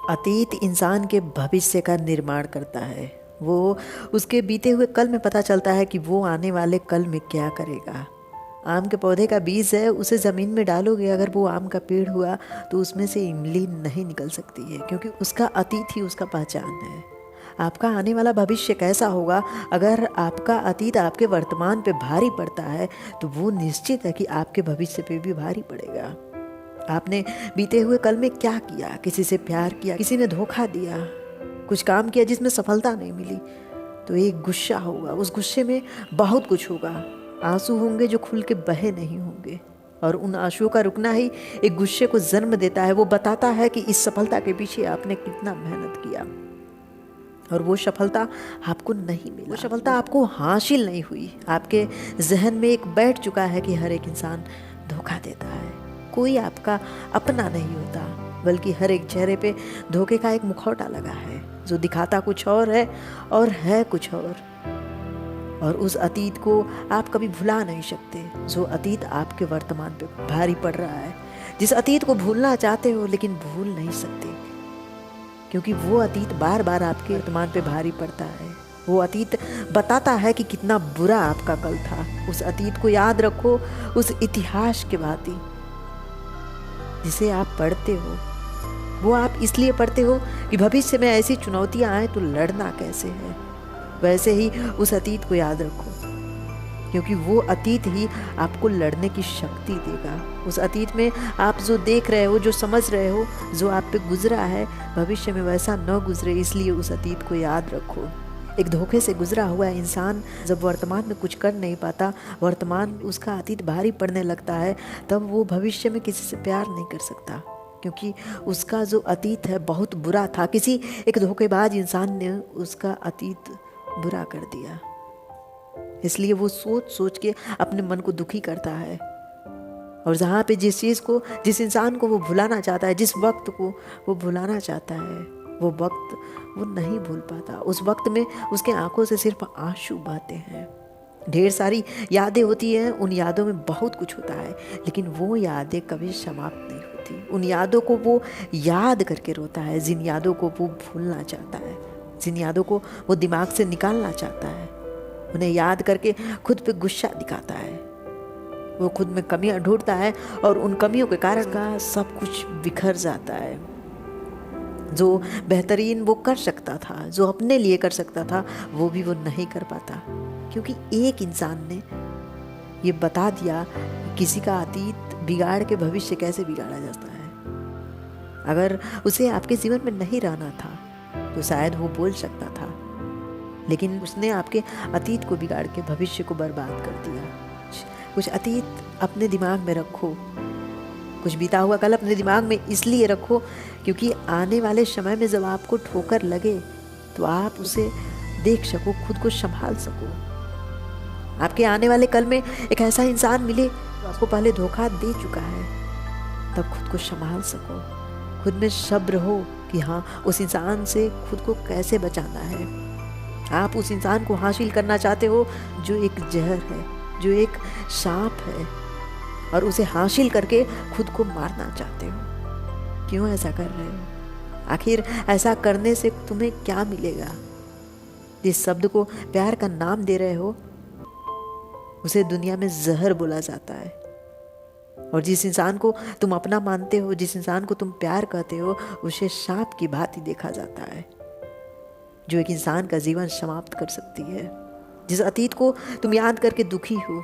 अतीत इंसान के भविष्य का निर्माण करता है। वो उसके बीते हुए कल में पता चलता है कि वो आने वाले कल में क्या करेगा। आम के पौधे का बीज है, उसे ज़मीन में डालोगे, अगर वो आम का पेड़ हुआ तो उसमें से इमली नहीं निकल सकती है, क्योंकि उसका अतीत ही उसका पहचान है। आपका आने वाला भविष्य कैसा होगा, अगर आपका अतीत आपके वर्तमान पे भारी पड़ता है तो वो निश्चित है कि आपके भविष्य पे भी भारी पड़ेगा। आपने बीते हुए कल में क्या किया? किसी से प्यार किया, किसी ने धोखा दिया, कुछ काम किया जिसमें सफलता नहीं मिली, तो एक गुस्सा होगा। उस गुस्से में बहुत कुछ होगा। आंसू होंगे जो खुल के बहे नहीं होंगे, और उन आंसुओं का रुकना ही एक गुस्से को जन्म देता है। वो बताता है कि इस सफलता के पीछे आपने कितना मेहनत किया, और वो सफलता आपको नहीं मिला, वो सफलता आपको हासिल नहीं हुई। आपके जहन में एक बैठ चुका है कि हर एक इंसान धोखा देता है, कोई आपका अपना नहीं होता, बल्कि हर एक चेहरे पे धोखे का एक मुखौटा लगा है, जो दिखाता कुछ और है और है कुछ और उस अतीत को आप कभी भुला नहीं सकते, जो अतीत आपके वर्तमान पे भारी पड़ रहा है। जिस अतीत को भूलना चाहते हो लेकिन भूल नहीं सकते, क्योंकि वो अतीत बार बार आपके वर्तमान पे भारी पड़ता है। वो अतीत बताता है कि कितना बुरा आपका कल था। उस अतीत को याद रखो, उस इतिहास के भांति जिसे आप पढ़ते हो। वो आप इसलिए पढ़ते हो कि भविष्य में ऐसी चुनौतियां आए तो लड़ना कैसे है। वैसे ही उस अतीत को याद रखो, क्योंकि वो अतीत ही आपको लड़ने की शक्ति देगा। उस अतीत में आप जो देख रहे हो, जो समझ रहे हो, जो आप पे गुजरा है, भविष्य में वैसा न गुजरे, इसलिए उस अतीत को याद रखो। एक धोखे से गुजरा हुआ इंसान जब वर्तमान में कुछ कर नहीं पाता, वर्तमान उसका अतीत भारी पड़ने लगता है, तब वो भविष्य में किसी से प्यार नहीं कर सकता, क्योंकि उसका जो अतीत है बहुत बुरा था। किसी एक धोखेबाज इंसान ने उसका अतीत बुरा कर दिया, इसलिए वो सोच सोच के अपने मन को दुखी करता है। और जहाँ पे जिस चीज़ को, जिस इंसान को वो भुलाना चाहता है, जिस वक्त को वो भुलाना चाहता है, वो वक्त वो नहीं भूल पाता। उस वक्त में उसके आंखों से सिर्फ आंसू बहते हैं। ढेर सारी यादें होती हैं, उन यादों में बहुत कुछ होता है, लेकिन वो यादें कभी समाप्त नहीं होती। उन यादों को वो याद करके रोता है, जिन यादों को वो भूलना चाहता है, जिन यादों को वो दिमाग से निकालना चाहता है। उन्हें याद करके खुद पे गुस्सा दिखाता है। वो खुद में कमियां ढूंढता है, और उन कमियों के कारण का सब कुछ बिखर जाता है। जो बेहतरीन वो कर सकता था, जो अपने लिए कर सकता था, वो भी वो नहीं कर पाता, क्योंकि एक इंसान ने ये बता दिया कि किसी का अतीत बिगाड़ के भविष्य कैसे बिगाड़ा जाता है। अगर उसे आपके जीवन में नहीं रहना था तो शायद वो बोल सकता था, लेकिन उसने आपके अतीत को बिगाड़ के भविष्य को बर्बाद कर दिया। कुछ अतीत अपने दिमाग में रखो, कुछ बीता हुआ कल अपने दिमाग में इसलिए रखो क्योंकि आने वाले समय में जब आपको ठोकर लगे तो आप उसे देख सको, खुद को संभाल सको। आपके आने वाले कल में एक ऐसा इंसान मिले जो आपको पहले धोखा दे चुका है, तब खुद को संभाल सको, खुद में सब्र हो कि हाँ, उस इंसान से खुद को कैसे बचाना है। आप उस इंसान को हासिल करना चाहते हो जो एक जहर है, जो एक सांप है, और उसे हासिल करके खुद को मारना चाहते हो। क्यों ऐसा कर रहे हो? आखिर ऐसा करने से तुम्हें क्या मिलेगा? जिस शब्द को प्यार का नाम दे रहे हो उसे दुनिया में जहर बोला जाता है, और जिस इंसान को तुम अपना मानते हो, जिस इंसान को तुम प्यार कहते हो, उसे सांप की भांति देखा जाता है, जो एक इंसान का जीवन समाप्त कर सकती है। जिस अतीत को तुम याद करके दुखी हो,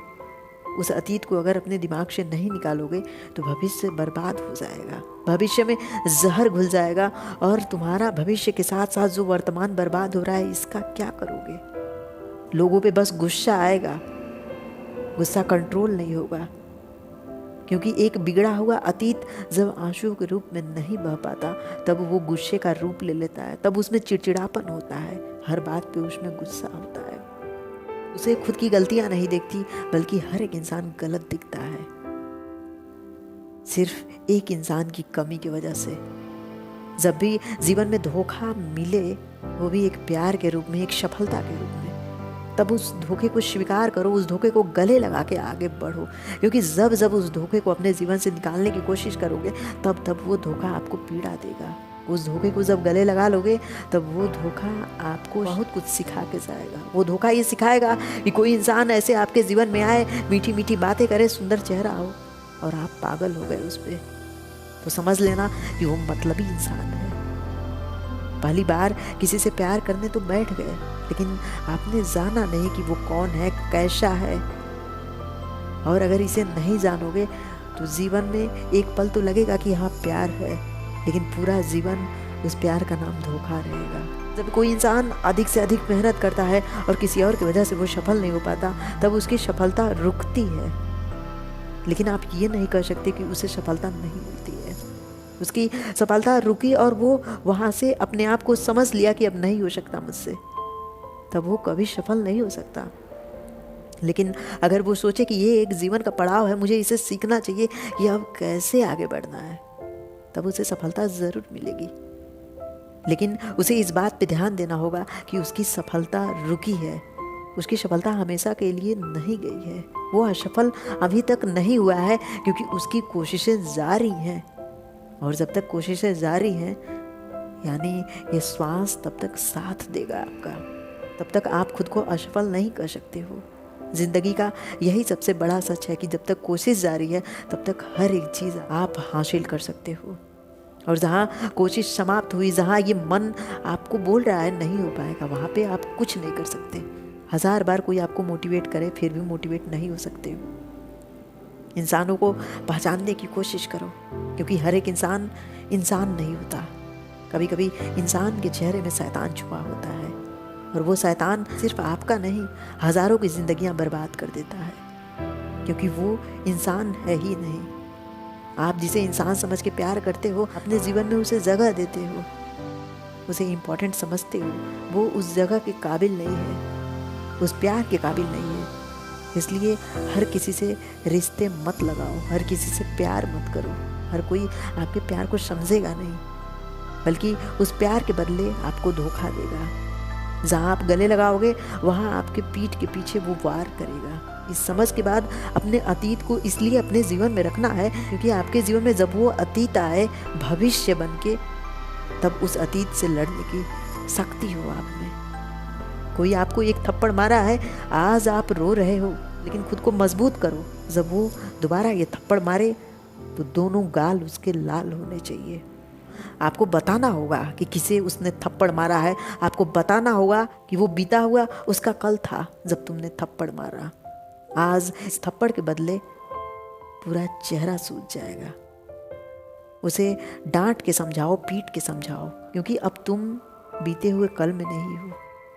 उस अतीत को अगर अपने दिमाग से नहीं निकालोगे तो भविष्य बर्बाद हो जाएगा, भविष्य में जहर घुल जाएगा, और तुम्हारा भविष्य के साथ साथ जो वर्तमान बर्बाद हो रहा है, इसका क्या करोगे? लोगों पे बस गुस्सा आएगा, गुस्सा कंट्रोल नहीं होगा, क्योंकि एक बिगड़ा हुआ अतीत जब आंसू के रूप में नहीं बह पाता, तब वो गुस्से का रूप ले लेता है। तब उसमें चिड़चिड़ापन होता है, हर बात पे उसमें गुस्सा होता है। उसे खुद की गलतियां नहीं दिखती, बल्कि हर एक इंसान गलत दिखता है, सिर्फ एक इंसान की कमी की वजह से। जब भी जीवन में धोखा मिले, वो भी एक प्यार के रूप में, एक सफलता के रूप में, तब उस धोखे को स्वीकार करो, उस धोखे को गले लगा के आगे बढ़ो, क्योंकि जब जब उस धोखे को अपने जीवन से निकालने की कोशिश करोगे, तब तब वो धोखा आपको पीड़ा देगा। उस धोखे को जब गले लगा लोगे तब वो धोखा आपको बहुत कुछ सिखा के जाएगा। वो धोखा ये सिखाएगा कि कोई इंसान ऐसे आपके जीवन में आए, मीठी मीठी बातें करे, सुंदर चेहरा हो और आप पागल हो गए उस पर, तो समझ लेना कि वो मतलबी इंसान है। पहली बार किसी से प्यार करने तो बैठ गए, लेकिन आपने जाना नहीं कि वो कौन है, कैसा है। और अगर इसे नहीं जानोगे तो जीवन में एक पल तो लगेगा कि हाँ प्यार है, लेकिन पूरा जीवन उस प्यार का नाम धोखा रहेगा। जब कोई इंसान अधिक से अधिक मेहनत करता है और किसी और की वजह से वो सफल नहीं हो पाता, तब उसकी सफलता रुकती है। लेकिन आप ये नहीं कर सकते कि उसे सफलता नहीं मिलती है। उसकी सफलता रुकी और वो वहाँ से अपने आप को समझ लिया कि अब नहीं हो सकता मुझसे, तब वो कभी सफल नहीं हो सकता। लेकिन अगर वो सोचे कि ये एक जीवन का पड़ाव है, मुझे इसे सीखना चाहिए कि अब कैसे आगे बढ़ना है, तब उसे सफलता ज़रूर मिलेगी। लेकिन उसे इस बात पे ध्यान देना होगा कि उसकी सफलता रुकी है, उसकी सफलता हमेशा के लिए नहीं गई है। वो असफल अभी तक नहीं हुआ है क्योंकि उसकी कोशिशें जारी हैं, और जब तक कोशिशें जारी हैं यानी ये श्वास तब तक साथ देगा आपका, तब तक आप खुद को असफल नहीं कर सकते हो। ज़िंदगी का यही सबसे बड़ा सच है कि जब तक कोशिश जारी है तब तक हर एक चीज़ आप हासिल कर सकते हो। और जहाँ कोशिश समाप्त हुई, जहाँ ये मन आपको बोल रहा है नहीं हो पाएगा, वहाँ पे आप कुछ नहीं कर सकते। 1000 बार कोई आपको मोटिवेट करे फिर भी मोटिवेट नहीं हो सकते हो। इंसानों को पहचानने की कोशिश करो, क्योंकि हर एक इंसान इंसान नहीं होता। कभी कभी इंसान के चेहरे में शैतान छुपा होता है, और वो शैतान सिर्फ आपका नहीं, हज़ारों की ज़िंदगियां बर्बाद कर देता है, क्योंकि वो इंसान है ही नहीं। आप जिसे इंसान समझ के प्यार करते हो, अपने जीवन में उसे जगह देते हो, उसे इम्पोर्टेंट समझते हो, वो उस जगह के काबिल नहीं है, उस प्यार के काबिल नहीं है। इसलिए हर किसी से रिश्ते मत लगाओ, हर किसी से प्यार मत करो। हर कोई आपके प्यार को समझेगा नहीं, बल्कि उस प्यार के बदले आपको धोखा देगा। जहाँ आप गले लगाओगे वहाँ आपके पीठ के पीछे वो वार करेगा। इस समझ के बाद अपने अतीत को इसलिए अपने जीवन में रखना है क्योंकि आपके जीवन में जब वो अतीत आए भविष्य बन के, तब उस अतीत से लड़ने की शक्ति हो आप में। कोई आपको एक थप्पड़ मारा है, आज आप रो रहे हो, लेकिन खुद को मजबूत करो। जब वो दोबारा ये थप्पड़ मारे तो दोनों गाल उसके लाल होने चाहिए। आपको बताना होगा कि किसे उसने थप्पड़ मारा है, आपको बताना होगा कि वो बीता हुआ उसका कल था जब तुमने थप्पड़ मारा। आज इस थप्पड़ के बदले पूरा चेहरा सूज जाएगा। उसे डांट के समझाओ, पीट के समझाओ, क्योंकि अब तुम बीते हुए कल में नहीं हो,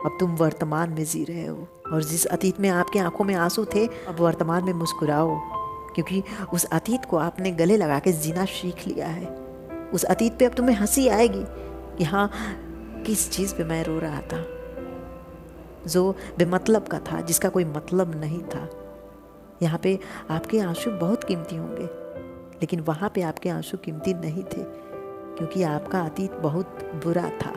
अब तुम वर्तमान में जी रहे हो। और जिस अतीत में आपके आंखों में आंसू थे, अब वर्तमान में मुस्कुराओ, क्योंकि उस अतीत को आपने गले लगा के जीना सीख लिया है। उस अतीत पे अब तुम्हें हंसी आएगी कि हाँ, किस चीज़ पे मैं रो रहा था, जो बेमतलब का था, जिसका कोई मतलब नहीं था। यहाँ पे आपके आंसू बहुत कीमती होंगे, लेकिन वहाँ पे आपके आंसू कीमती नहीं थे, क्योंकि आपका अतीत बहुत बुरा था।